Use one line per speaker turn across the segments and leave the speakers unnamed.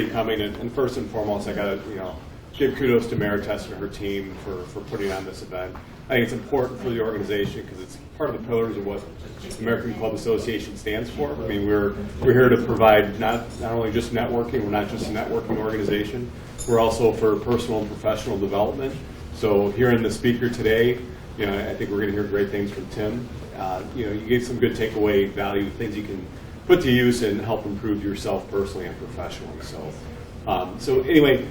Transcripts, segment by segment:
coming, and first and foremost, I got to give kudos to Mayor Tess and her team for putting on this event. I think it's important for the organization because it's part of the pillars of what the American Club Association stands for. I mean, we're here to provide not only just networking. We're not just a networking organization. We're also for personal and professional development. So hearing the speaker today, I think we're going to hear great things from Tim. You gave some good takeaway value, things you can put to use and help improve yourself personally and professionally. So anyway,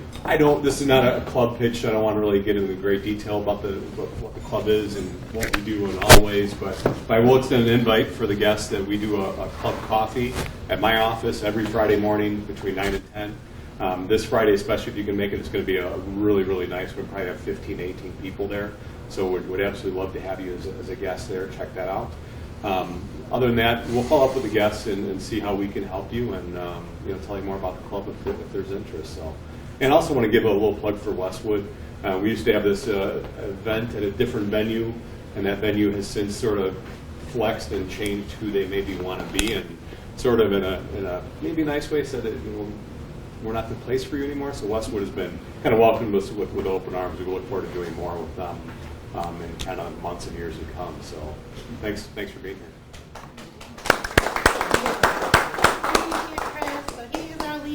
this is not a club pitch. I don't want to really get into great detail about what the club is and what we do in all ways, but I will extend an invite for the guests that we do a club coffee at my office every Friday morning between 9 and 10. This Friday, especially if you can make it, it's going to be a really, really nice. We'll probably have 15, 18 people there. So we'd absolutely love to have you as a guest there. Check that out. Other than that, we'll follow up with the guests and see how we can help you and tell you more about the club if there's interest. So, and I also want to give a little plug for Westwood. We used to have this event at a different venue, and that venue has since sort of flexed and changed who they maybe want to be, and sort of in a maybe nice way said that we're not the place for you anymore. So Westwood has been kind of welcomed us with open arms. We look forward to doing more with them in kind of months and years to come. So thanks for being here.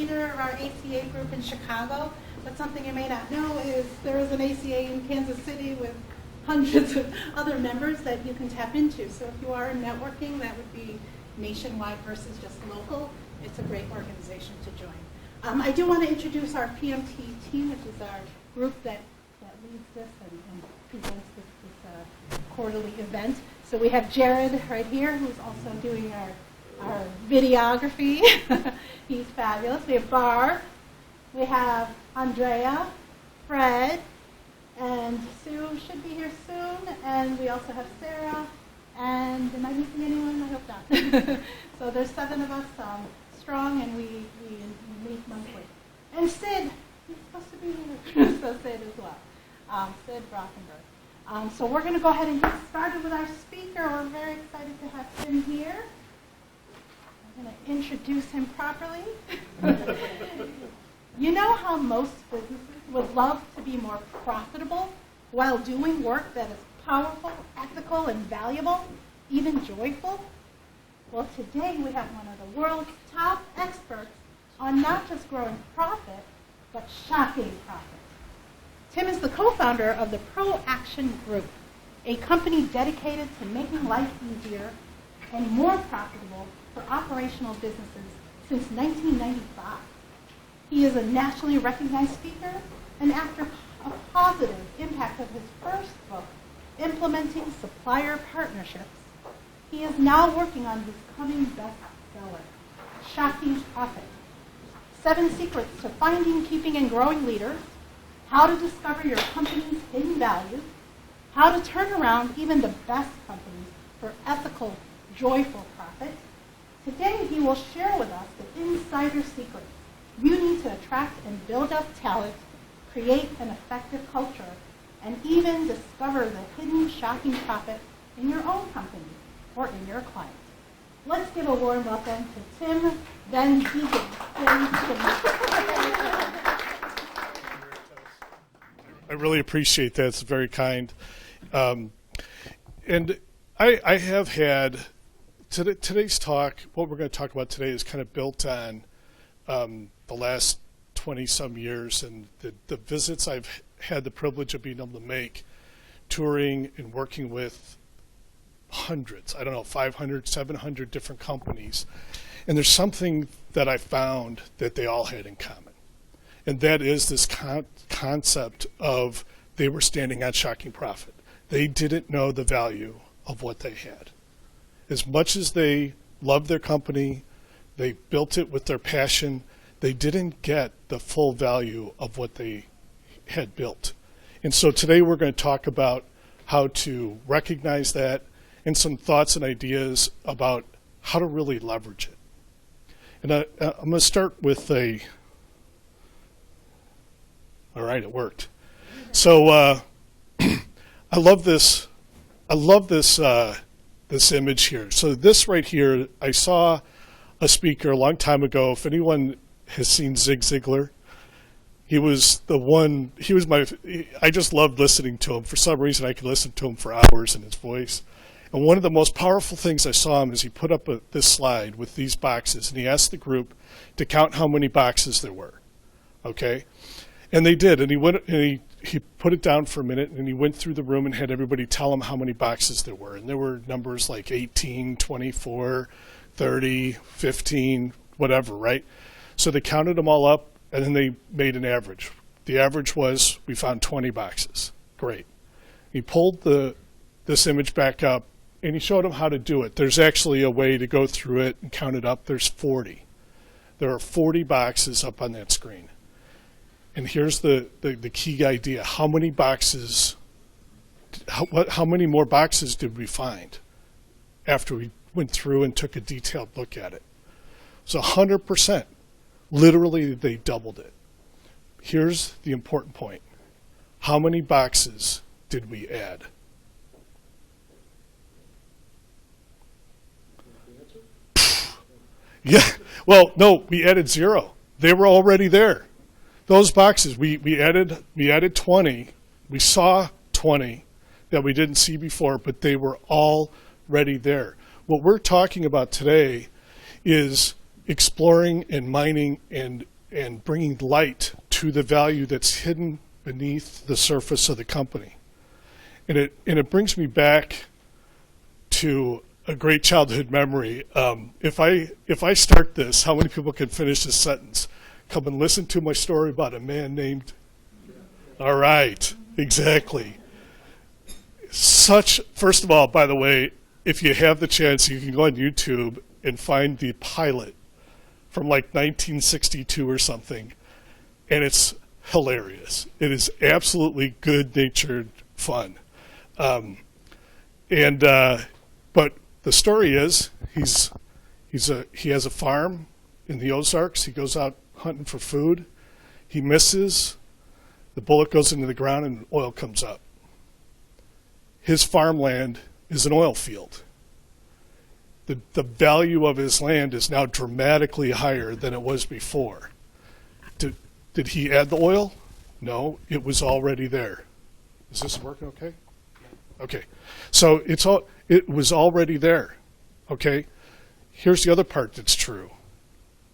Of our ACA group in Chicago, but something you may not know is there is an ACA in Kansas City with hundreds of other members that you can tap into. So if you are in networking, that would be nationwide versus just local. It's a great organization to join. I do want to introduce our PMT team, which is our group that leads this and presents this quarterly event. So we have Jared right here, who's also doing our videography. He's fabulous. We have Barb. We have Andrea, Fred, and Sue should be here soon. And we also have Sarah. And am I missing anyone? I hope not. So there's 7 of us strong, and we meet monthly. And Sid, he's supposed to be here. So Sid as well. Sid Brockenberg. So we're going to go ahead and get started with our speaker. We're very excited to have Tim here. I'm going to introduce him properly. You know how most businesses would love to be more profitable while doing work that is powerful, ethical, and valuable, even joyful? Well, today we have one of the world's top experts on not just growing profit, but shocking profit. Tim is the co-founder of the Pro Action Group, a company dedicated to making life easier and more profitable for operational businesses since 1995. He is a nationally recognized speaker, and after a positive impact of his first book, Implementing Supplier Partnerships, he is now working on his coming bestseller, Shocking Profit: 7 Secrets to Finding, Keeping, and Growing Leaders, How to Discover Your Company's Hidden Value, How to Turn Around Even the Best Companies for Ethical, Joyful Profit. Today, he will share with us the insider secrets you need to attract and build up talent, create an effective culture, and even discover the hidden shocking profit in your own company or in your client. Let's give a warm welcome to Tim Van Deegen.
I really appreciate that. It's very kind. And I have had today's talk. What we're going to talk about today is kind of built on the last 20-some years and the visits I've had the privilege of being able to make, touring and working with hundreds, 500, 700 different companies. And there's something that I found that they all had in common. And that is this concept of they were standing on shocking profit. They didn't know the value of what they had. As much as they loved their company, they built it with their passion, they didn't get the full value of what they had built. And so today we're going to talk about how to recognize that and some thoughts and ideas about how to really leverage it. And I'm going to start with all right, it worked. So I love this image here. So this right here, I saw a speaker a long time ago. If anyone has seen Zig Ziglar. He was the one, I just loved listening to him. For some reason, I could listen to him for hours in his voice. And one of the most powerful things I saw him is he put up this slide with these boxes, and he asked the group to count how many boxes there were. Okay? And they did, and he put it down for a minute, and he went through the room and had everybody tell him how many boxes there were. And there were numbers like 18, 24, 30, 15, whatever, right? So they counted them all up, and then they made an average. The average was, we found 20 boxes. Great. He pulled this image back up, and he showed them how to do it. There's actually a way to go through it and count it up. There's 40. There are 40 boxes up on that screen. And here's the key idea. How many boxes, how many more boxes did we find after we went through and took a detailed look at it? So 100%. Literally, they doubled it. Here's the important point. How many boxes did we add? Yeah, well, no, we added 0. They were already there. Those boxes, we added 20. We saw 20 that we didn't see before, but they were already there. What we're talking about today is exploring and mining and bringing light to the value that's hidden beneath the surface of the company. And it brings me back to a great childhood memory. If I start this, how many people can finish this sentence? Come and listen to my story about a man named... All right, exactly. First of all, by the way, if you have the chance, you can go on YouTube and find the pilot from like 1962 or something, and it's hilarious. It is absolutely good-natured fun. But the story is he has a farm in the Ozarks. He goes out hunting for food. He misses. The bullet goes into the ground and oil comes up. His farmland is an oil field. The value of his land is now dramatically higher than it was before. Did he add the oil? No, it was already there. Is this working okay? Okay. So it was already there. Okay? Here's the other part that's true.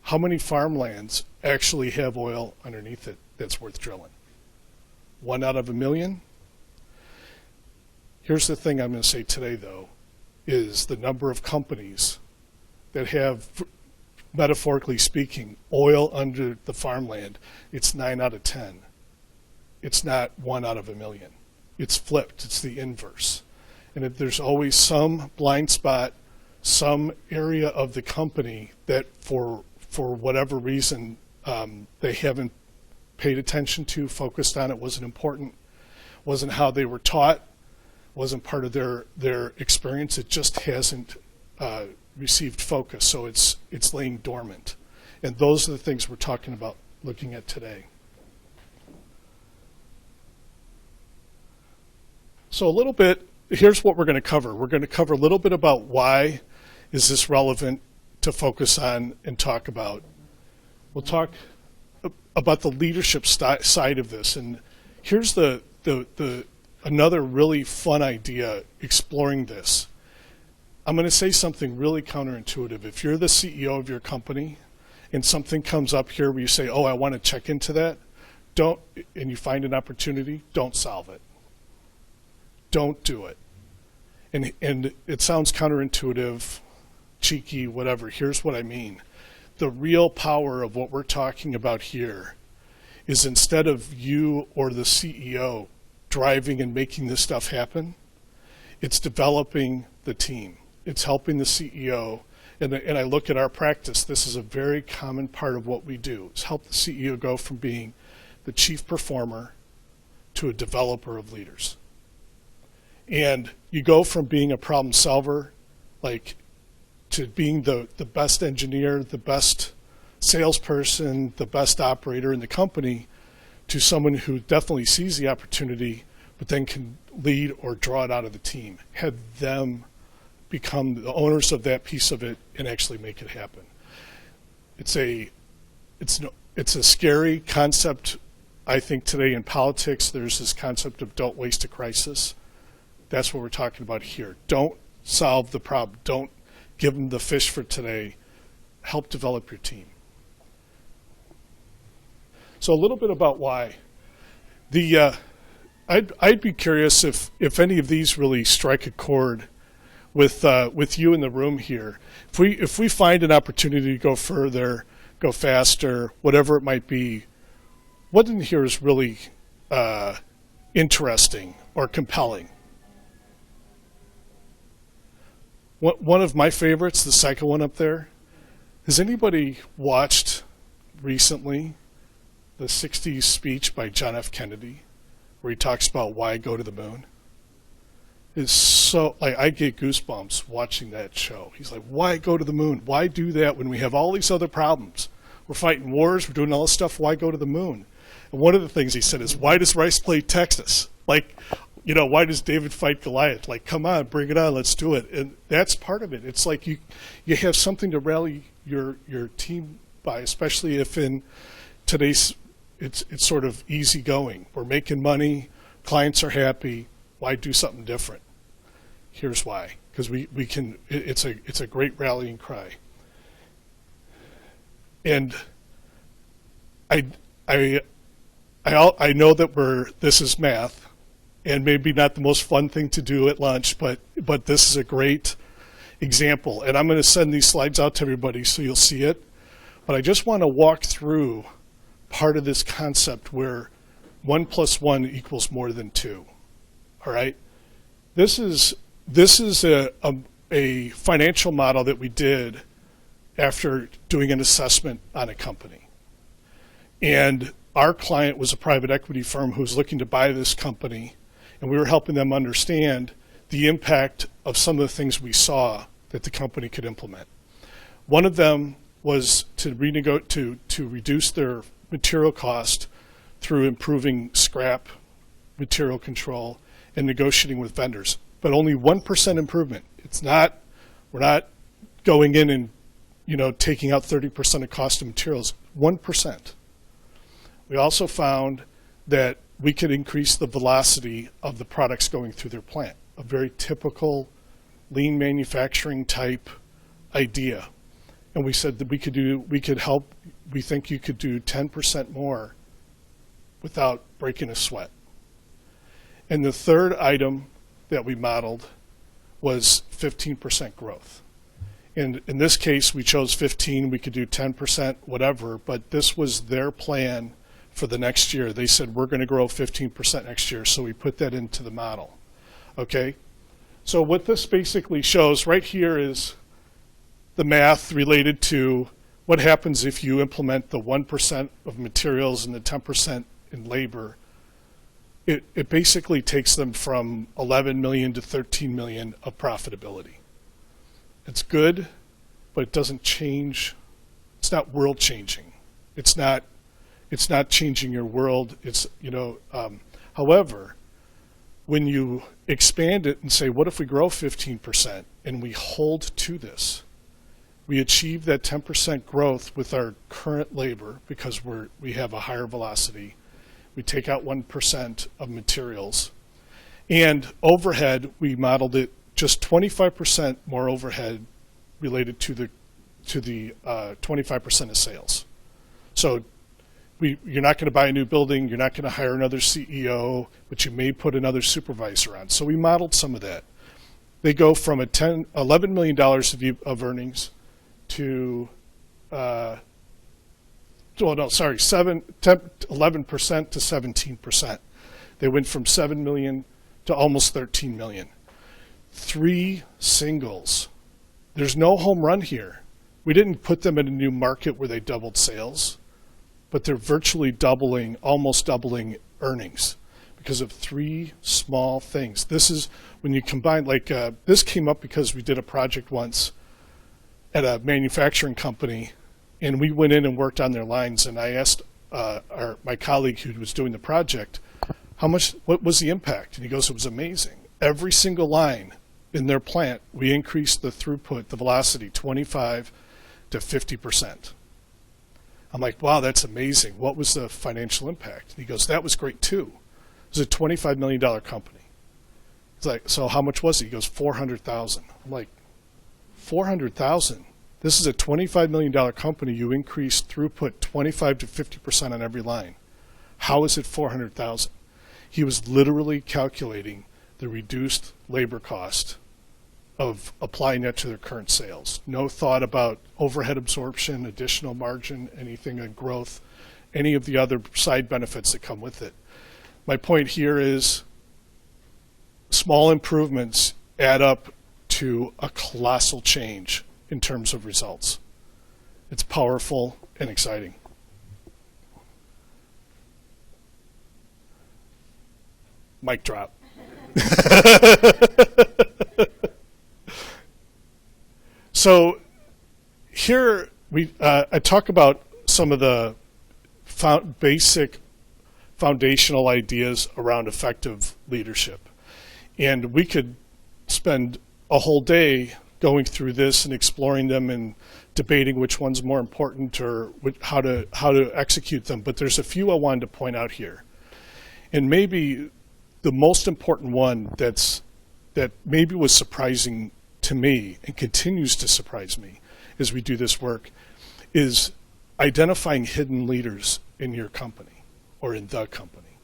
How many farmlands actually have oil underneath it that's worth drilling? 1 out of 1 million? Here's the thing I'm going to say today, though, is the number of companies that have, metaphorically speaking, oil under the farmland. It's 9 out of 10. It's not 1 out of 1 million. It's flipped. It's the inverse. And if there's always some blind spot, some area of the company that for whatever reason they haven't paid attention to, focused on it, wasn't important, wasn't how they were taught, wasn't part of their experience. It just hasn't received focus, so it's laying dormant. And those are the things we're talking about, looking at today. So a little bit, here's what we're going to cover. We're going to cover a little bit about why is this relevant to focus on and talk about. We'll talk about the leadership side of this. And here's another really fun idea exploring this. I'm going to say something really counterintuitive. If you're the CEO of your company and something comes up here where you say, oh, I want to check into that, and you find an opportunity, don't solve it. Don't do it. And it sounds counterintuitive, cheeky, whatever. Here's what I mean. The real power of what we're talking about here is instead of you or the CEO driving and making this stuff happen, it's developing the team. It's helping the CEO. And I look at our practice, this is a very common part of what we do, is help the CEO go from being the chief performer to a developer of leaders. And you go from being a problem solver, to being the best engineer, the best salesperson, the best operator in the company, to someone who definitely sees the opportunity, but then can lead or draw it out of the team. Have them become the owners of that piece of it and actually make it happen. It's it's a scary concept. I think today in politics, there's this concept of don't waste a crisis. That's what we're talking about here. Don't solve the problem. Don't give them the fish for today. Help develop your team. So a little bit about why. I'd be curious if any of these really strike a chord with you in the room here. If we find an opportunity to go further, go faster, whatever it might be, what in here is really interesting or compelling? One of my favorites, the second one up there. Has anybody watched recently the 60s speech by John F. Kennedy, where he talks about why go to the moon? It's so, like, I get goosebumps watching that show. He's like, why go to the moon? Why do that when we have all these other problems? We're fighting wars, we're doing all this stuff, why go to the moon? And one of the things he said is, why does Rice play Texas? Like, you know, why does David fight Goliath? Like, come on, bring it on, let's do it. And that's part of it. It's like you have something to rally your team by, especially if in today's, it's sort of easygoing. We're making money, clients are happy, why do something different? Here's why. Because we can, it's a great rallying cry. And I know that this is math, and maybe not the most fun thing to do at lunch, but this is a great example. And I'm going to send these slides out to everybody so you'll see it. But I just want to walk through part of this concept where 1 + 1 equals more than 2. All right? This is a financial model that we did after doing an assessment on a company. And our client was a private equity firm who was looking to buy this company, and we were helping them understand the impact of some of the things we saw that the company could implement. One of them was to reduce their material cost through improving scrap material control and negotiating with vendors, but only 1% improvement. We're not going in and taking out 30% of cost of materials, 1%. We also found that we could increase the velocity of the products going through their plant, a very typical lean manufacturing type idea. And we said that we could help, we think you could do 10% more without breaking a sweat. And the third item that we modeled was 15% growth. And in this case, we chose 15, we could do 10%, whatever, but this was their plan for the next year. They said, we're going to grow 15% next year, so we put that into the model. Okay? So what this basically shows right here is the math related to what happens if you implement the 1% of materials and the 10% in labor. It basically takes them from 11 million to 13 million of profitability. It's good, but it doesn't change. It's not world changing. It's not changing your world. It's, however, when you expand it and say, what if we grow 15% and we hold to this? We achieve that 10% growth with our current labor because we have a higher velocity. We take out 1% of materials. And overhead, we modeled it just 25% more overhead related to the 25% of sales. So you're not going to buy a new building, you're not going to hire another CEO, but you may put another supervisor on. So we modeled some of that. They go from $11 million of earnings to 11% to 17%. They went from 7 million to almost 13 million. 3 singles. There's no home run here. We didn't put them in a new market where they doubled sales, but they're virtually doubling, almost doubling earnings because of 3 small things. This is when you combine, this came up because we did a project once at a manufacturing company, and we went in and worked on their lines, and I asked my colleague who was doing the project, what was the impact? And he goes, it was amazing. Every single line in their plant, we increased the throughput, the velocity, 25 to 50%. I'm like, wow, that's amazing. What was the financial impact? And he goes, that was great too. It was a $25 million company. He's like, so how much was it? He goes, 400,000. I'm like, 400,000? This is a $25 million company. You increased throughput 25 to 50% on every line. How is it 400,000? He was literally calculating the reduced labor cost of applying that to their current sales. No thought about overhead absorption, additional margin, anything on growth, any of the other side benefits that come with it. My point here is small improvements add up to a colossal change in terms of results. It's powerful and exciting. Mic drop. So here I talk about some of the basic foundational ideas around effective leadership. And we could spend a whole day going through this and exploring them and debating which one's more important or how to execute them. But there's a few I wanted to point out here. And maybe the most important one that maybe was surprising to me and continues to surprise me as we do this work is identifying hidden leaders in your company or in the company.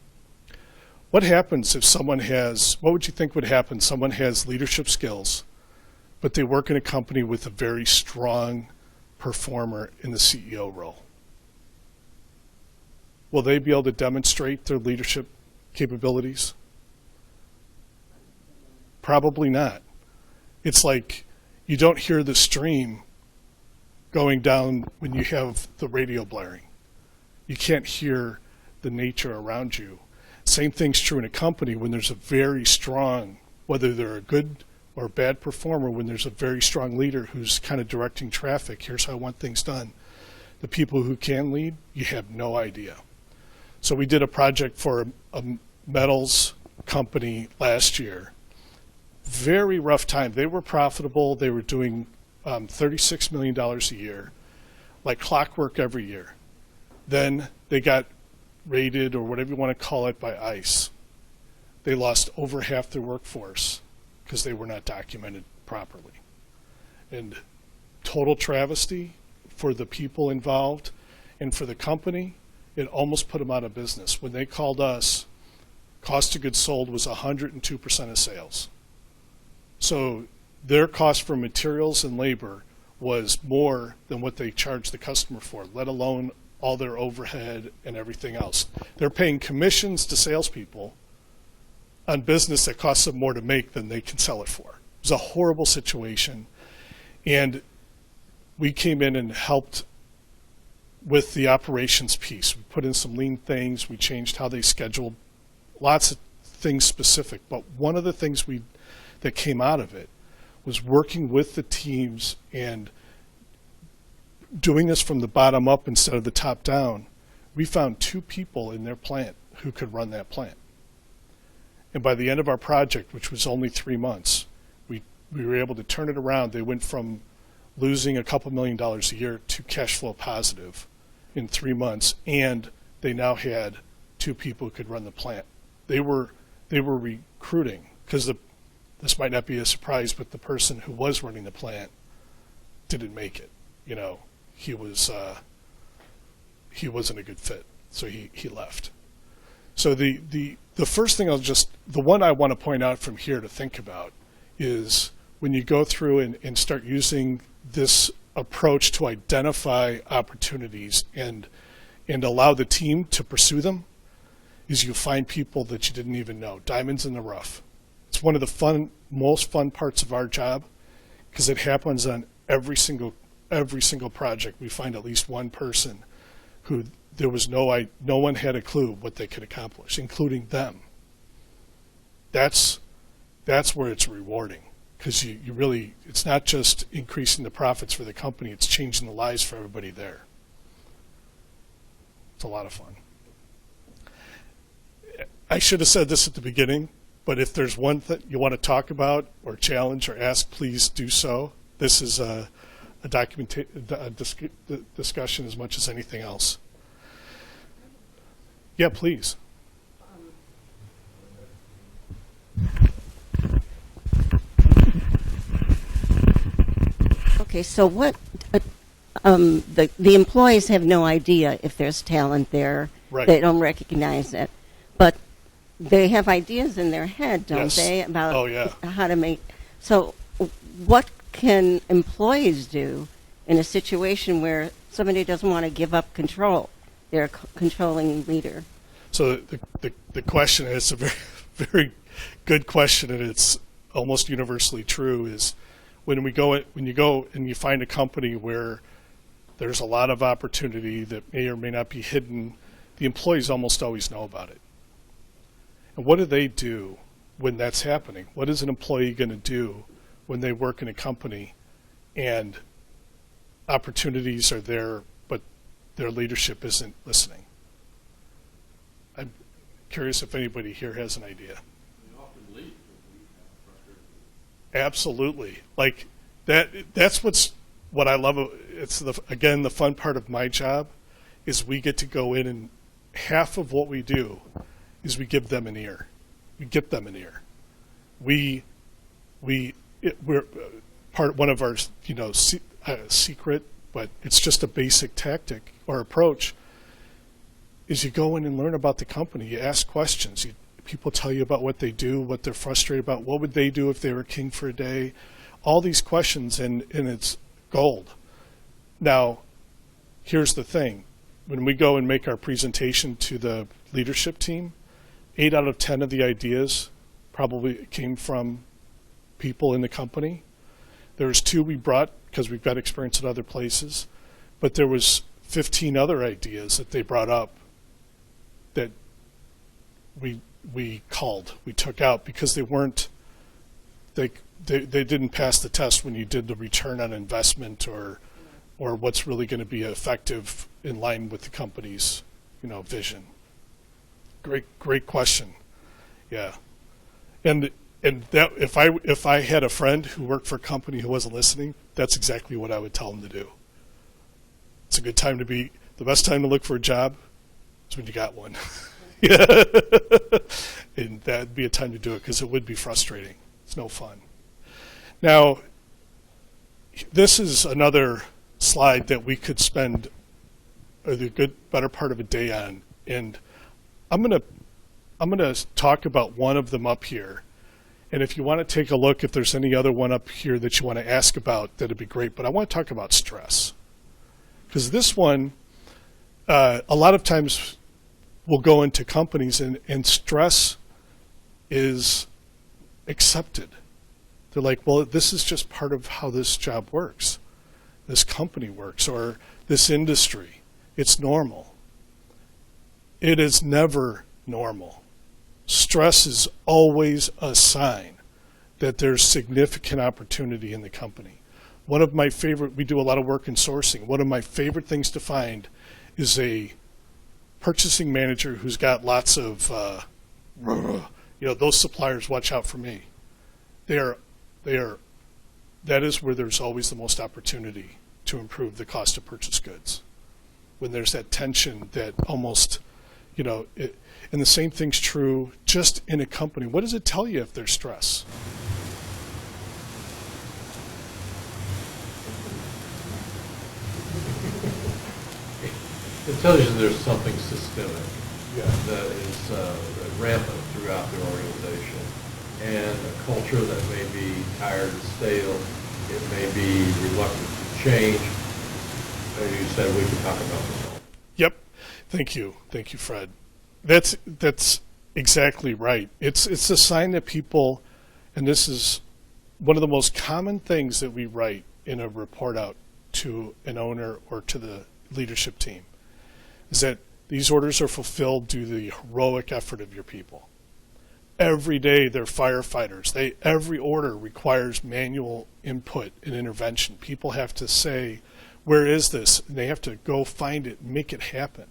What happens if someone what would you think would happen? Someone has leadership skills, but they work in a company with a very strong performer in the CEO role. Will they be able to demonstrate their leadership capabilities? Probably not. It's like you don't hear the stream going down when you have the radio blaring. You can't hear the nature around you. Same thing's true in a company when there's a very strong, whether they're a good or a bad performer, when there's a very strong leader who's kind of directing traffic, here's how I want things done. The people who can lead, you have no idea. So we did a project for a metals company last year. Very rough time. They were profitable. They were doing $36 million a year, like clockwork every year. Then they got raided, or whatever you want to call it, by ICE. They lost over half their workforce because they were not documented properly. And total travesty for the people involved and for the company. It almost put them out of business. When they called us, cost of goods sold was 102% of sales. So their cost for materials and labor was more than what they charged the customer for, let alone all their overhead and everything else. They're paying commissions to salespeople on business that costs them more to make than they can sell it for. It was a horrible situation. And we came in and helped with the operations piece. We put in some lean things. We changed how they scheduled, lots of things specific. But one of the things that came out of it was working with the teams and doing this from the bottom up instead of the top down. We found 2 people in their plant who could run that plant. And by the end of our project, which was only 3 months, we were able to turn it around. They went from losing a couple $1 million a year to cash flow positive in 3 months, and they now had 2 people who could run the plant. They were recruiting, because this might not be a surprise, but the person who was running the plant didn't make it. You know, he wasn't a good fit, so he left. So the first thing the one I want to point out from here to think about is when you go through and start using this approach to identify opportunities and allow the team to pursue them, is you find people that you didn't even know, diamonds in the rough. It's one of the most fun parts of our job, because it happens on every single project. We find at least one person who no one had a clue what they could accomplish, including them. That's where it's rewarding, because you really, it's not just increasing the profits for the company, it's changing the lives for everybody there. It's a lot of fun. I should have said this at the beginning, but if there's one thing you want to talk about or challenge or ask, please do so. This is discussion as much as anything else. Yeah, please.
Okay, so what, the employees have no idea if there's talent there.
Right.
They don't recognize it. But they have ideas in their head, don't
Yes.
they, about
Oh, yeah.
how to make, so what can employees do in a situation where somebody doesn't want to give up control? They're a controlling leader.
So the question is a very, very good question, and it's almost universally true, is when you go and you find a company where there's a lot of opportunity that may or may not be hidden, the employees almost always know about it. And what do they do when that's happening? What is an employee going to do when they work in a company and opportunities are there, but their leadership isn't listening? I'm curious if anybody here has an idea. Absolutely. Like that's what I love. It's again, the fun part of my job is we get to go in, and half of what we do is we give them an ear. We get them an ear. We're one of our, secret, but it's just a basic tactic or approach, is you go in and learn about the company. You ask questions. People tell you about what they do, what they're frustrated about, what would they do if they were king for a day, all these questions, and it's gold. Now, here's the thing. When we go and make our presentation to the leadership team, 8 out of 10 of the ideas probably came from people in the company. There's 2 we brought because we've got experience in other places, but there was 15 other ideas that they brought up that we took out because they didn't pass the test when you did the return on investment or what's really going to be effective in line with the company's vision. Great question. Yeah, and that if I had a friend who worked for a company who wasn't listening, that's exactly what I would tell them to do. It's a good time the best time to look for a job is when you got one. Yeah. And that'd be a time to do it because it would be frustrating. It's no fun. Now, this is another slide that we could spend the better part of a day on, and I'm gonna talk about one of them up here. And if you want to take a look, if there's any other one up here that you want to ask about, that'd be great. But I want to talk about stress, because this one, a lot of times we'll go into companies and stress is accepted. They're like, well, this is just part of how this job works, this company works, or this industry. It's normal. It is never normal. Stress is always a sign that there's significant opportunity in the company. One of my favorite, we do a lot of work in sourcing. One of my favorite things to find is a purchasing manager who's got lots of, those suppliers, watch out for me. That is where there's always the most opportunity to improve the cost of purchased goods. When there's that tension that almost, and the same thing's true just in a company. What does it tell you if there's stress?
It tells you there's something systemic that is rampant throughout the organization, and a culture that may be tired and stale. It may be reluctant to change. As you said, we can talk about this.
Yep. Thank you, Fred. That's exactly right. It's a sign that people, and this is one of the most common things that we write in a report out to an owner or to the leadership team, is that these orders are fulfilled due to the heroic effort of your people. Every day they're firefighters. Every order requires manual input and intervention. People have to say, where is this? And they have to go find it and make it happen.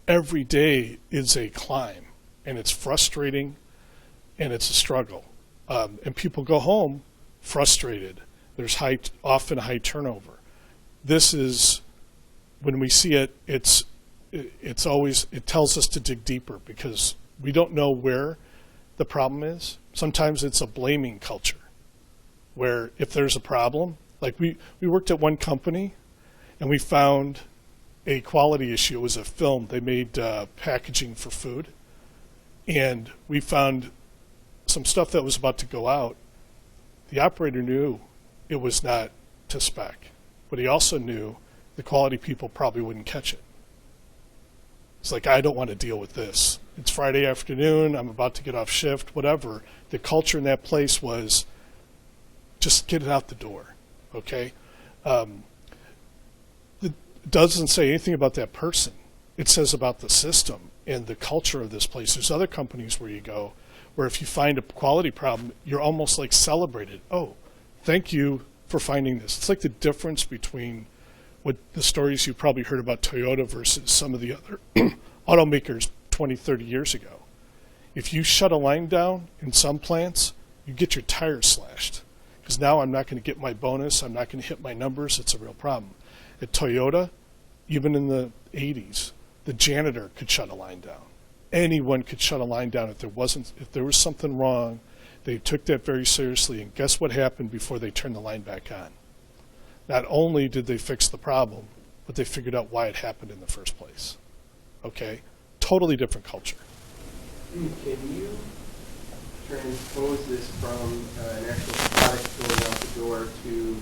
Every day is a climb, and it's frustrating, and it's a struggle. And people go home frustrated. There's often high turnover. this is, when we see it, it tells us to dig deeper because we don't know where the problem is. Sometimes it's a blaming culture where if there's a problem, like we worked at one company and we found a quality issue. It was a film. They made packaging for food. And we found some stuff that was about to go out. The operator knew it was not to spec, but he also knew the quality people probably wouldn't catch it. It's like, I don't want to deal with this. It's Friday afternoon. I'm about to get off shift, whatever. The culture in that place was just get it out the door, okay? It doesn't say anything about that person. It says about the system and the culture of this place. There's other companies where you go where if you find a quality problem, you're almost like celebrated. Oh, thank you for finding this. It's like the difference between what the stories you probably heard about Toyota versus some of the other automakers 20, 30 years ago. If you shut a line down in some plants, you get your tires slashed. Because now I'm not going to get my bonus, I'm not going to hit my numbers, it's a real problem. At Toyota, even in the 80s, the janitor could shut a line down. Anyone could shut a line down if there was something wrong. They took that very seriously, and guess what happened before they turned the line back on? Not only did they fix the problem, but they figured out why it happened in the first place. Okay? Totally different culture.
Can you transpose this from an actual product going out the door to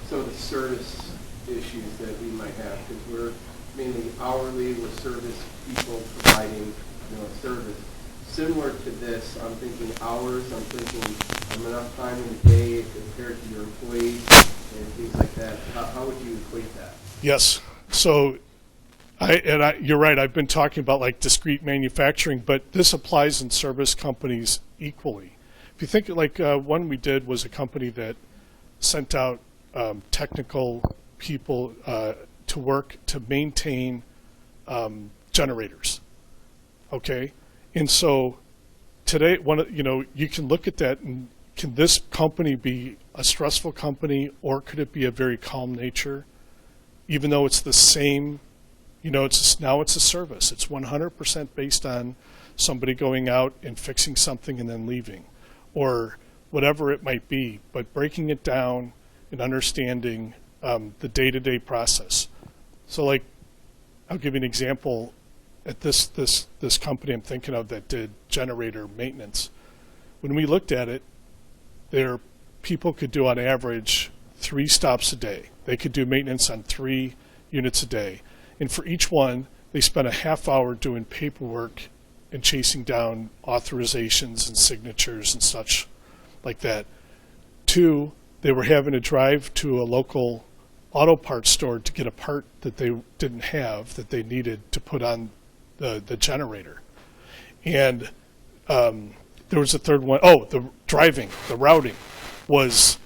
some of the service issues that we might have? Because we're mainly hourly, we're service people providing service. Similar to this, I'm thinking hours, I'm thinking enough time in the day compared to your employees and things like that. How would you equate that?
Yes. So, you're right. I've been talking about like discrete manufacturing, but this applies in service companies equally. If you think like one we did was a company that sent out technical people to work to maintain generators. Okay, and so today, you can look at that and can this company be a stressful company or could it be a very calm nature? Even though it's the same, now it's a service. It's 100% based on somebody going out and fixing something and then leaving, or whatever it might be. But breaking it down and understanding the day-to-day process. So, like, I'll give you an example. At this company I'm thinking of that did generator maintenance, when we looked at it, their people could do on average 3 stops a day. They could do maintenance on 3 units a day. And for each one, they spent a half hour doing paperwork and chasing down authorizations and signatures and such like that. 2, they were having to drive to a local auto parts store to get a part that they didn't have that they needed to put on the generator. And there was a third one. Oh, the routing was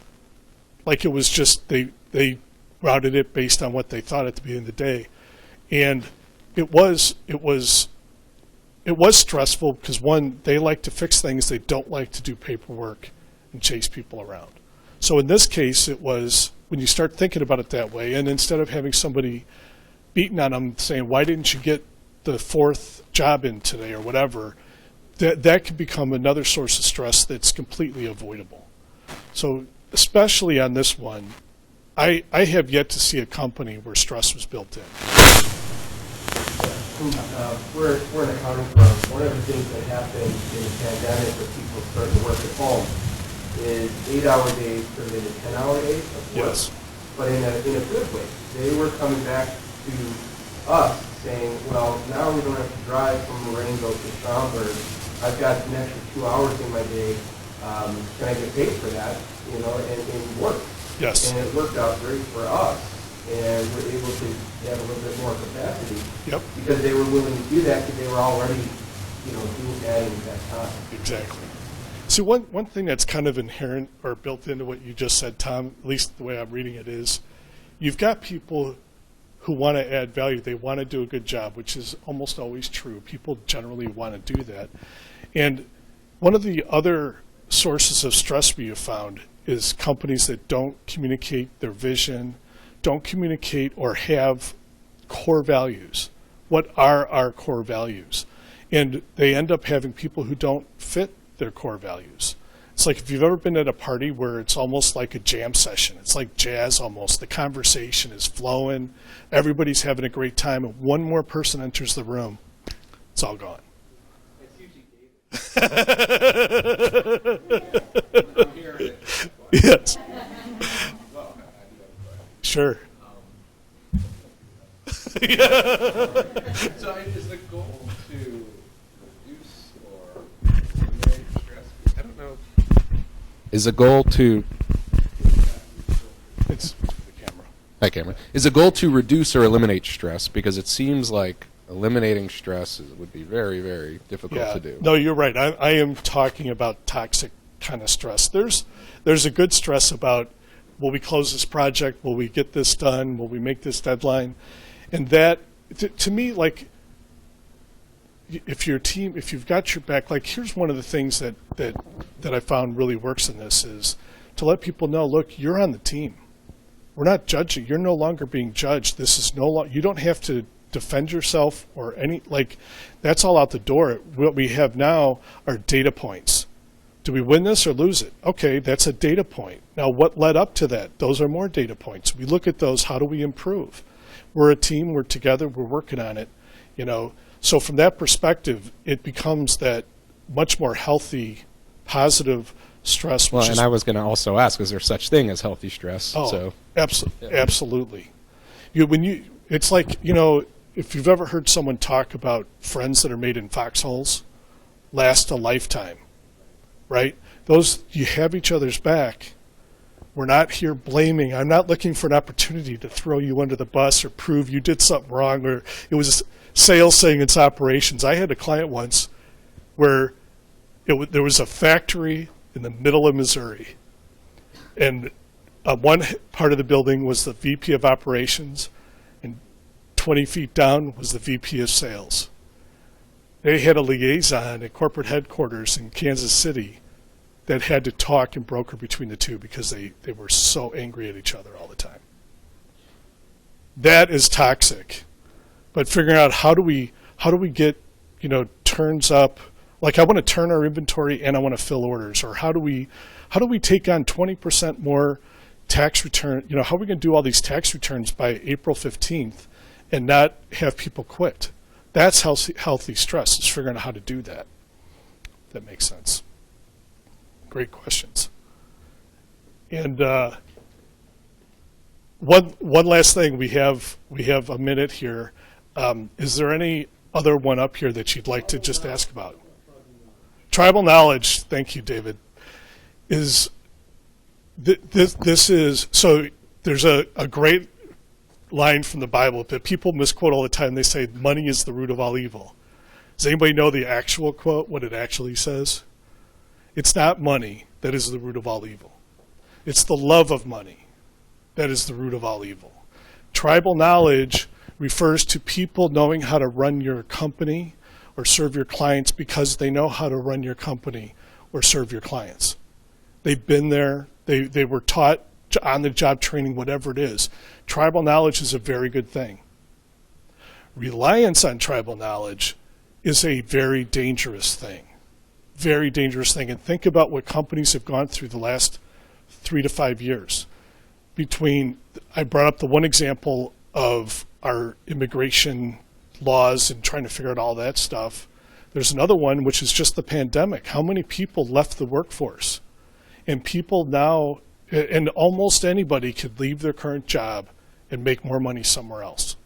like it was just they routed it based on what they thought at the beginning of the day. And it was stressful because, one, they like to fix things. They don't like to do paperwork and chase people around. So in this case, it was when you start thinking about it that way, and instead of having somebody beating on them saying, why didn't you get the 4th job in today or whatever, that can become another source of stress that's completely avoidable. So especially on this one, I have yet to see a company where stress was built in.
We're an accounting firm. One of the things that happened in the pandemic with people starting to work at home is 8-hour days turned into 10-hour days of work.
Yes.
But in a good way. They were coming back to us saying, well, now we don't have to drive from Marengo to Schaumburg. I've got an extra 2 hours in my day. Can I get paid for that? And work.
Yes.
And it worked out great for us. And we're able to have a little bit more capacity.
Yep.
Because they were willing to do that because they were already, adding that time.
Exactly. See, one thing that's kind of inherent or built into what you just said, Tom, at least the way I'm reading it, is you've got people who want to add value. They want to do a good job, which is almost always true. People generally want to do that. And one of the other sources of stress we have found is companies that don't communicate their vision, don't communicate or have core values. What are our core values? And they end up having people who don't fit their core values. It's like if you've ever been at a party where it's almost like a jam session. It's like jazz almost. The conversation is flowing. Everybody's having a great time. And one more person enters the room, it's all gone.
It's usually David. I'm hearing it.
Yes. Sure.
So is the goal to reduce or eliminate stress? I don't know. Is the goal to
It's the camera.
Hi, Cameron. Is the goal to reduce or eliminate stress? Because it seems like eliminating stress would be very, very difficult to do.
No, you're right. I am talking about toxic kind of stress. There's a good stress about, will we close this project? Will we get this done? Will we make this deadline? And that, to me, like, if you've got your back, like, here's one of the things that I found really works in this is to let people know, look, you're on the team. We're not judging. You're no longer being judged. This is no longer, you don't have to defend yourself or any, like, that's all out the door. What we have now are data points. Do we win this or lose it? Okay, that's a data point. Now, what led up to that? Those are more data points. We look at those. How do we improve? We're a team. We're together. We're working on it. So from that perspective, it becomes that much more healthy, positive stress.
Well, and I was going to also ask, is there such thing as healthy stress?
Oh, absolutely. It's like, if you've ever heard someone talk about friends that are made in foxholes, last a lifetime, right? Those, you have each other's back. We're not here blaming. I'm not looking for an opportunity to throw you under the bus or prove you did something wrong or it was sales saying it's operations. I had a client once where there was a factory in the middle of Missouri, and one part of the building was the VP of operations, and 20 feet down was the VP of sales. They had a liaison at corporate headquarters in Kansas City that had to talk and broker between the two because they were so angry at each other all the time. That is toxic. But figuring out how do we get, turns up, like I want to turn our inventory and I want to fill orders, or how do we take on 20% more tax return, how are we going to do all these tax returns by April 15th and not have people quit? That's healthy stress, is figuring out how to do that. If that makes sense. Great questions. And one last thing, we have a minute here. Is there any other one up here that you'd like to just ask about? Tribal knowledge. Thank you, David. This is so. There's a great line from the Bible that people misquote all the time. They say money is the root of all evil. Does anybody know the actual quote? What it actually says? It's not money that is the root of all evil. It's the love of money that is the root of all evil. Tribal knowledge refers to people knowing how to run your company or serve your clients because they know how to run your company or serve your clients. They've been there. They were taught on-the-job training, whatever it is. Tribal knowledge is a very good thing. Reliance on tribal knowledge is a very dangerous thing. Very dangerous thing. And think about what companies have gone through the last 3 to 5 years. I brought up the one example of our immigration laws and trying to figure out all that stuff. There's another one, which is just the pandemic. How many people left the workforce? And people now, and almost anybody could leave their current job and make more money somewhere else.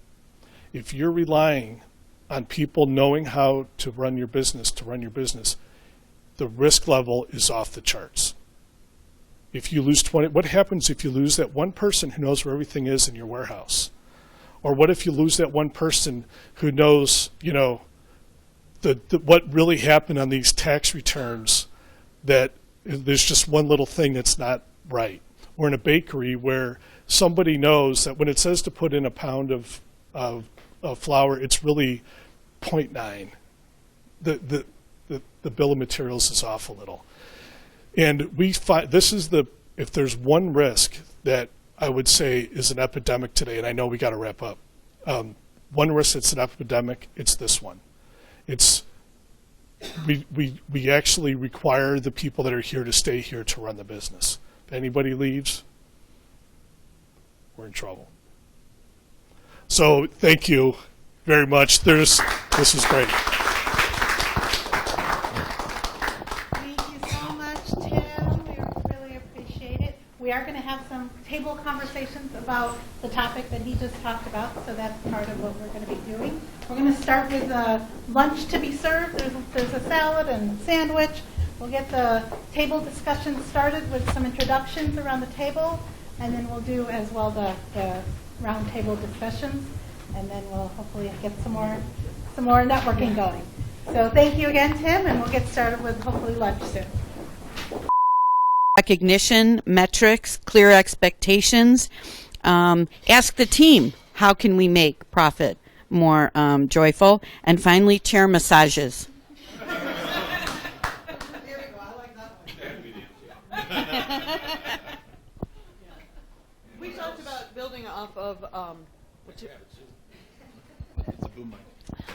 If you're relying on people knowing how to run your business, the risk level is off the charts. If you lose 20, what happens if you lose that one person who knows where everything is in your warehouse? Or what if you lose that one person who knows, what really happened on these tax returns, that there's just one little thing that's not right? Or in a bakery where somebody knows that when it says to put in a pound of flour, it's really 0.9. The bill of materials is off a little. And we find if there's one risk that I would say, is an epidemic today, and I know we got to wrap up. One risk that's an epidemic, it's this one. It's we actually require the people that are here to stay here to run the business. If anybody leaves, we're in trouble. So thank you very much. This is great.
Thank you so much, Tim. We really appreciate it. We are going to have some table conversations about the topic that he just talked about, so that's part of what we're going to be doing. We're going to start with lunch to be served. There's a salad and sandwich. We'll get the table discussion started with some introductions around the table, and then we'll do as well the round table discussions, and then we'll hopefully get some more networking going. So thank you again, Tim, and we'll get started with hopefully lunch soon.
Recognition, metrics, clear expectations. Ask the team, how can we make profit more joyful? And finally, chair massages.
We talked about building off of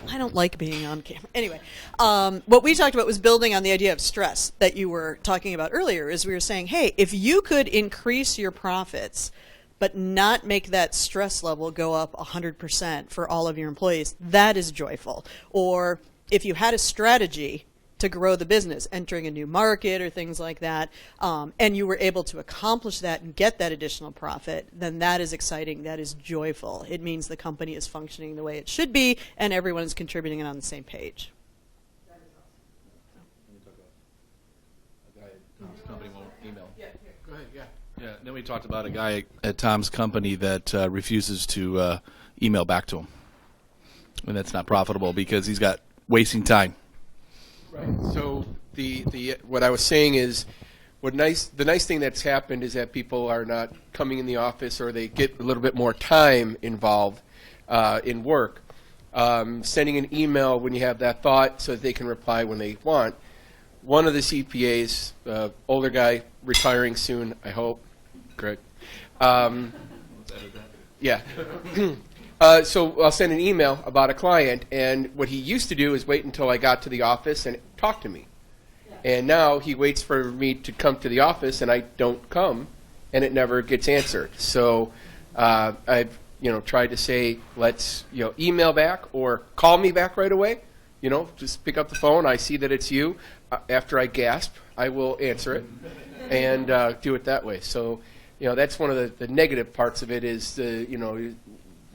I don't like being on camera. Anyway, what we talked about was building on the idea of stress that you were talking about earlier. Is we were saying, hey, if you could increase your profits but not make that stress level go up 100% for all of your employees, that is joyful. Or if you had a strategy to grow the business, entering a new market or things like that, and you were able to accomplish that and get that additional profit, then that is exciting, that is joyful. It means the company is functioning the way it should be and everyone is contributing and on the same page.
Tom's company won't email. Go ahead, yeah. Then we talked about a guy at Tom's company that refuses to email back to him. And that's not profitable because he's got wasting time.
Right. So the what I was saying is, the nice thing that's happened is that people are not coming in the office, or they get a little bit more time involved in work. Sending an email when you have that thought so that they can reply when they want. One of the CPAs, older guy, retiring soon, I hope. Correct. Yeah. So I'll send an email about a client, and what he used to do is wait until I got to the office and talk to me. And now he waits for me to come to the office, and I don't come, and it never gets answered. So I've tried to say, let's email back or call me back right away. Just pick up the phone. I see that it's you. After I gasp, I will answer it and do it that way. So that's one of the negative parts of it is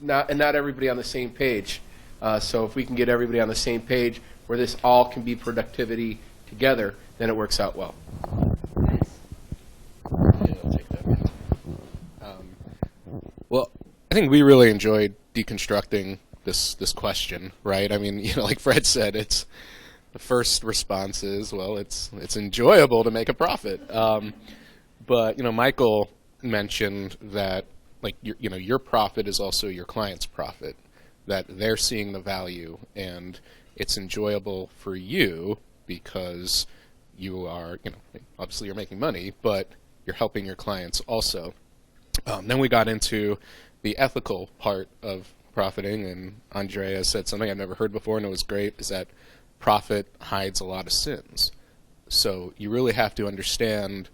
not everybody on the same page. So if we can get everybody on the same page where this all can be productivity together, then it works out well.
Yeah, I'll take that. Well, I think we really enjoyed deconstructing this question, right? I mean, like Fred said, it's the first response is, well, it's enjoyable to make a profit. But Michael mentioned that your profit is also your client's profit, that they're seeing the value and it's enjoyable for you because you are, obviously you're making money, but you're helping your clients also. Then we got into the ethical part of profiting, and Andrea said something I've never heard before, and it was great, is that profit hides a lot of sins. So you really have to understand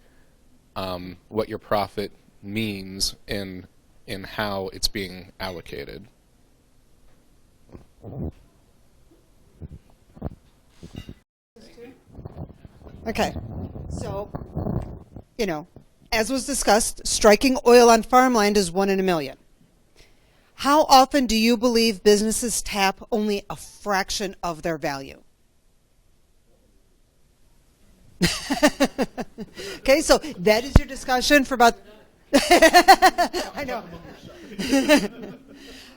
what your profit means in how it's being allocated.
Okay, so, as was discussed, striking oil on farmland is 1 in a million. How often do you believe businesses tap only a fraction of their value? Okay, so that is your discussion for about... I know.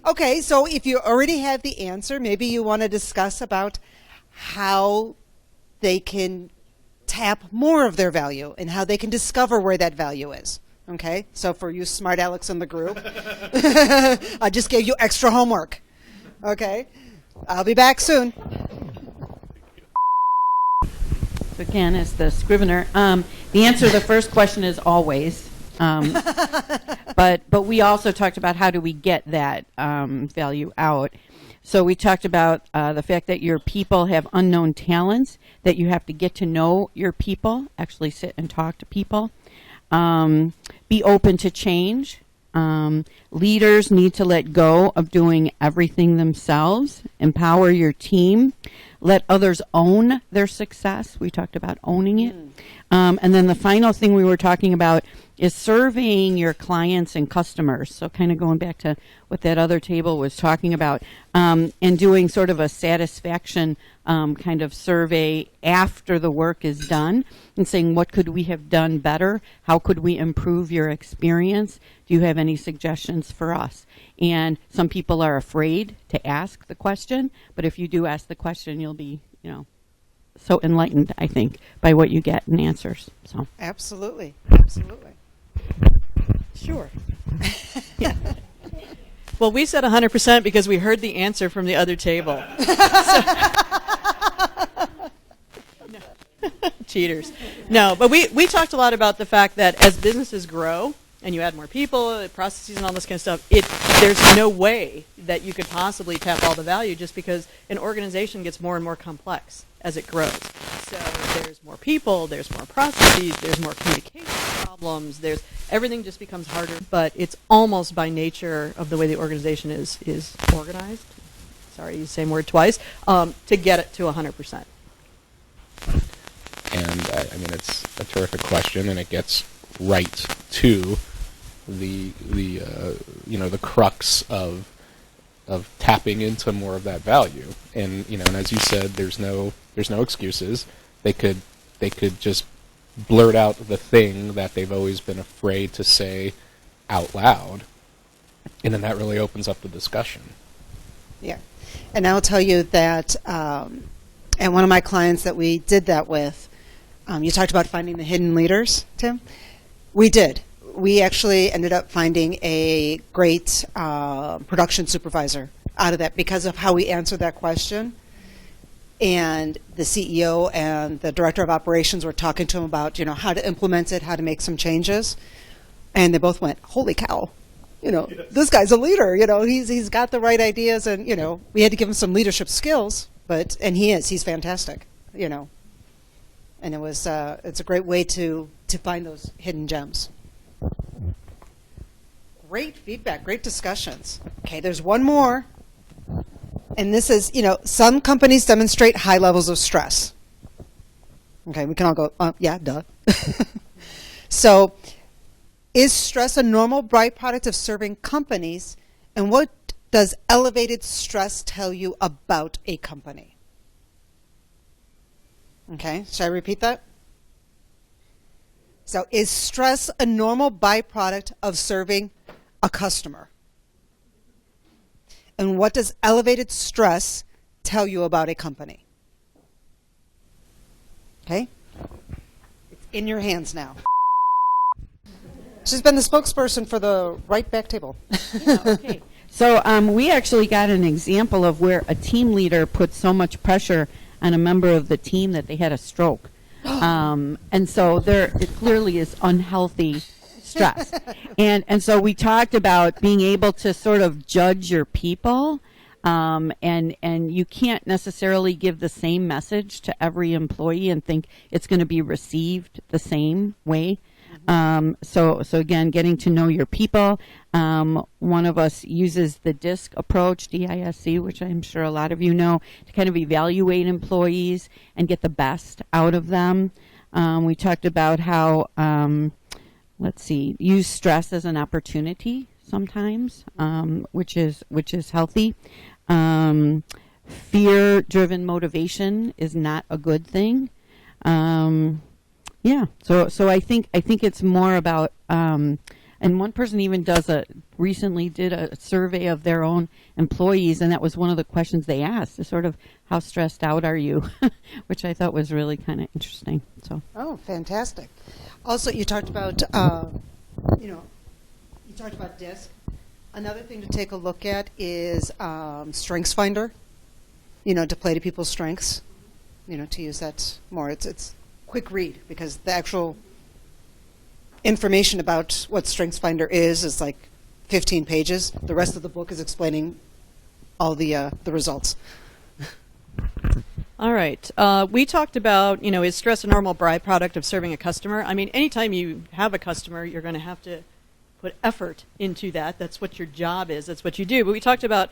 Okay, so if you already have the answer, maybe you want to discuss about how they can tap more of their value and how they can discover where that value is. Okay, so for you smart Alex in the group, I just gave you extra homework. Okay, I'll be back soon.
Again, as the scrivener, the answer to the first question is always. But we also talked about how do we get that value out. So we talked about the fact that your people have unknown talents, that you have to get to know your people, actually sit and talk to people. Be open to change. Leaders need to let go of doing everything themselves. Empower your team. Let others own their success. We talked about owning it. And then the final thing we were talking about is surveying your clients and customers. So kind of going back to what that other table was talking about, and doing sort of a satisfaction kind of survey after the work is done and saying, what could we have done better? How could we improve your experience? Do you have any suggestions for us? And some people are afraid to ask the question, but if you do ask the question, you'll be, so enlightened, I think, by what you get in answers. So
Absolutely. Absolutely. Sure. Yeah. Well, we said 100% because we heard the answer from the other table. Cheaters. No, but we talked a lot about the fact that as businesses grow and you add more people, processes and all this kind of stuff, there's no way that you could possibly tap all the value just because an organization gets more and more complex as it grows. So there's more people, there's more processes, there's more communication problems, everything just becomes harder, but it's almost by nature of the way the organization is organized, sorry, you same word twice, to get it to 100%.
And I mean, it's a terrific question, and it gets right to the crux of tapping into more of that value. And and as you said, there's no excuses. They could just blurt out the thing that they've always been afraid to say out loud, and then that really opens up the discussion.
Yeah, and I'll tell you that, and one of my clients that we did that with, you talked about finding the hidden leaders, Tim. We did. We actually ended up finding a great production supervisor out of that because of how we answered that question. And the CEO and the director of operations were talking to him about, how to implement it, how to make some changes. And they both went, holy cow, this guy's a leader. He's got the right ideas, and, we had to give him some leadership skills, and he's fantastic, And it was, it's a great way to find those hidden gems. Great feedback, great discussions. Okay, there's one more. And this is, some companies demonstrate high levels of stress. Okay, we can all go, yeah, duh. So, is stress a normal byproduct of serving companies? And what does elevated stress tell you about a company? Okay, should I repeat that? So, is stress a normal byproduct of serving a customer? And what does elevated stress tell you about a company? Okay? It's in your hands now. She's been the spokesperson for the right back table.
Yeah, okay. So we actually got an example of where a team leader put so much pressure on a member of the team that they had a stroke. And so it clearly is unhealthy stress. And so we talked about being able to sort of judge your people, and you can't necessarily give the same message to every employee and think it's going to be received the same way. So again, getting to know your people. One of us uses the DISC approach, D-I-S-C, which I'm sure a lot of you know, to kind of evaluate employees and get the best out of them. We talked about how, use stress as an opportunity sometimes, which is healthy. Fear-driven motivation is not a good thing. So I think it's more about, and one person even recently did a survey of their own employees, and that was one of the questions they asked, is sort of, how stressed out are you? Which I thought was really kind of interesting. So.
Oh, fantastic. Also, you talked about, DISC. Another thing to take a look at is Strengths Finder, to play to people's strengths, to use that more. It's quick read because the actual information about what StrengthsFinder is like 15 pages. The rest of the book is explaining all the results.
All right. We talked about, is stress a normal byproduct of serving a customer? I mean, anytime you have a customer, you're going to have to put effort into that. That's what your job is. That's what you do. But we talked about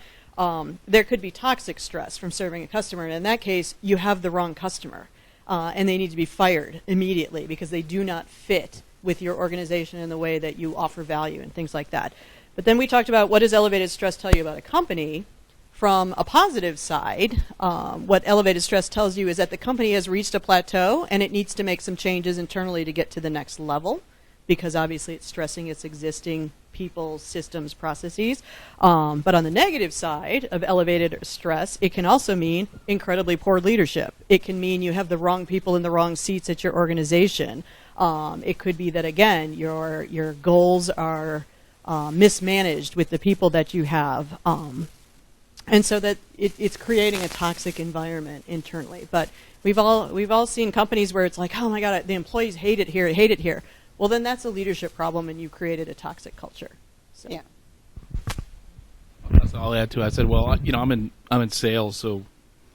there could be toxic stress from serving a customer. And in that case, you have the wrong customer. And they need to be fired immediately because they do not fit with your organization in the way that you offer value and things like that. But then we talked about what does elevated stress tell you about a company? From a positive side, what elevated stress tells you is that the company has reached a plateau and it needs to make some changes internally to get to the next level, because obviously it's stressing its existing people, systems, processes. But on the negative side of elevated stress, it can also mean incredibly poor leadership. It can mean you have the wrong people in the wrong seats at your organization. It could be that, again, your goals are mismanaged with the people that you have. And so that it's creating a toxic environment internally. But we've all seen companies where it's like, oh my God, the employees hate it here. Well, then that's a leadership problem, and you created a toxic culture. So.
Yeah.
That's all I'll add to it. I said, well, I'm in sales, so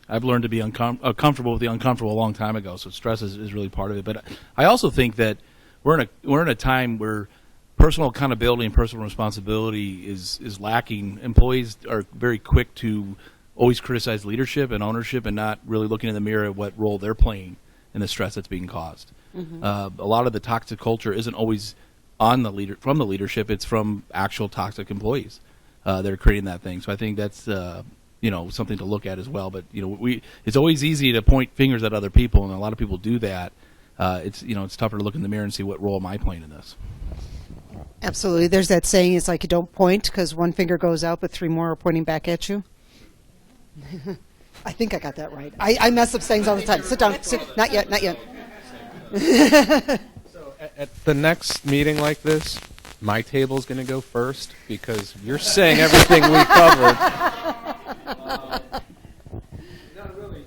I've learned to be comfortable with the uncomfortable a long time ago. So stress is really part of it. But I also think that we're in a time where personal accountability and personal responsibility is lacking. Employees are very quick to always criticize leadership and ownership and not really looking in the mirror at what role they're playing in the stress that's being caused. Mm-hmm. A lot of the toxic culture isn't always from the leadership. It's from actual toxic employees that are creating that thing. So I think that's something to look at as well. But it's always easy to point fingers at other people, and a lot of people do that. It's tougher to look in the mirror and see what role am I playing in this.
Absolutely. There's that saying, it's like you don't point because one finger goes out, but three more are pointing back at you. I think I got that right. I mess up sayings all the time. Sit down. Not yet.
So at the next meeting like this, my table's going to go first because you're saying everything we covered. Not really,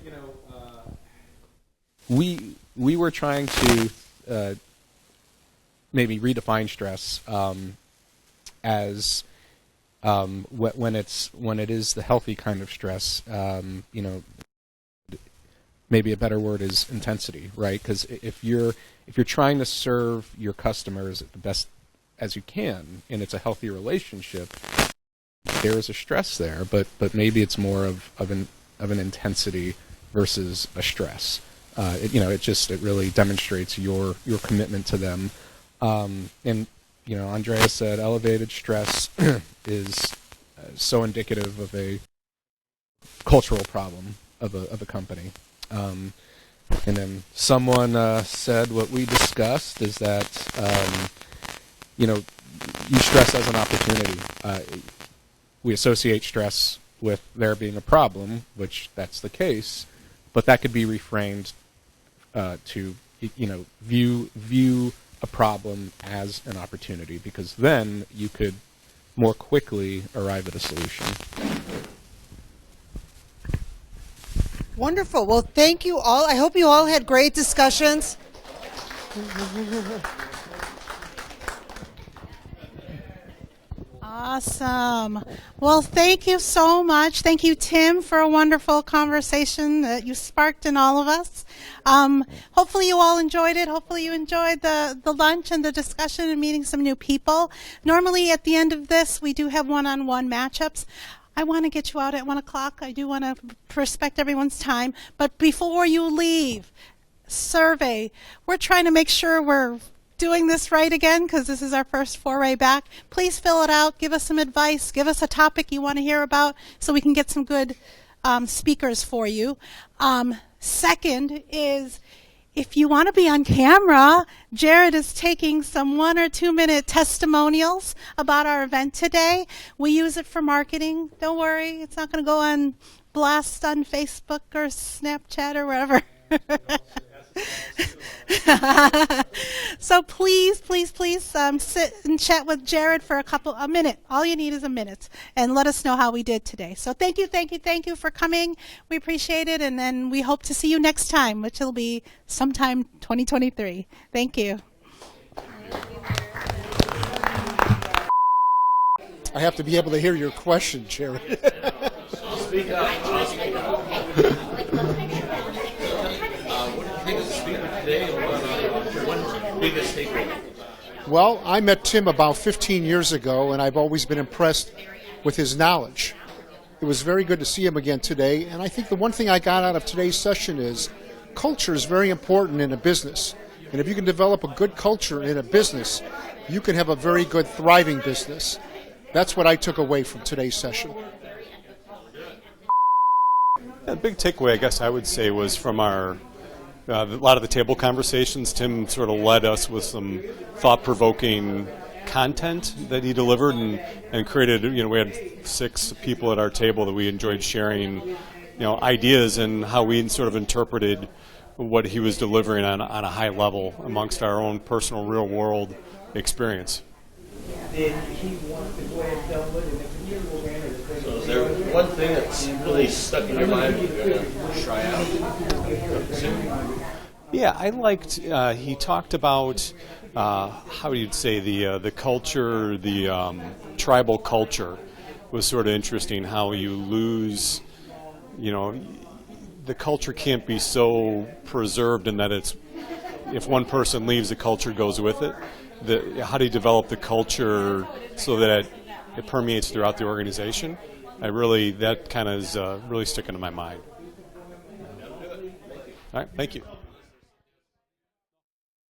we were trying to maybe redefine stress as when it is the healthy kind of stress. Maybe a better word is intensity, right? Because if you're trying to serve your customers the best as you can, and it's a healthy relationship, there is a stress there, but maybe it's more of an intensity versus a stress. It really demonstrates your commitment to them. And Andrea said elevated stress is so indicative of a cultural problem of a company. And then someone said what we discussed is that you stress as an opportunity. We associate stress with there being a problem, which that's the case, but that could be reframed to view a problem as an opportunity, because then you could more quickly arrive at a solution.
Wonderful. Well, thank you all. I hope you all had great discussions.
Awesome. Well, thank you so much. Thank you, Tim, for a wonderful conversation that you sparked in all of us. Hopefully you all enjoyed it. Hopefully you enjoyed the lunch and the discussion and meeting some new people. Normally at the end of this, we do have one-on-one matchups. I want to get you out at 1 o'clock. I do want to respect everyone's time. But before you leave, survey. We're trying to make sure we're doing this right again because this is our first foray back. Please fill it out. Give us some advice. Give us a topic you want to hear about so we can get some good speakers for you. Second is, if you want to be on camera, Jared is taking some 1 or 2 minute testimonials about our event today. We use it for marketing. Don't worry, it's not going to go on blast on Facebook or Snapchat or wherever. So please sit and chat with Jared for a minute. All you need is a minute, and let us know how we did today. So thank you for coming. We appreciate it, and then we hope to see you next time, which will be sometime 2023. Thank you.
I have to be able to hear your question, Jared.
Speak up. What do you think of the speaker today, or one biggest takeaway?
Well, I met Tim about 15 years ago, and I've always been impressed with his knowledge. It was very good to see him again today, and I think the one thing I got out of today's session is culture is very important in a business. And if you can develop a good culture in a business, you can have a very good, thriving business. That's what I took away from today's session.
The big takeaway, I guess I would say, was from our a lot of the table conversations. Tim sort of led us with some thought-provoking content that he delivered and created. We had 6 people at our table that we enjoyed sharing, ideas and how we sort of interpreted what he was delivering on a high level amongst our own personal real-world experience.
So is there one thing that's really stuck in your mind that you're going to try out?
Yeah, I liked, he talked about, how you'd say, the culture, the tribal culture was sort of interesting, how you lose, the culture can't be so preserved in that if one person leaves, the culture goes with it. How do you develop the culture so that it permeates throughout the organization? That kind of is really sticking to my mind. All right, thank you.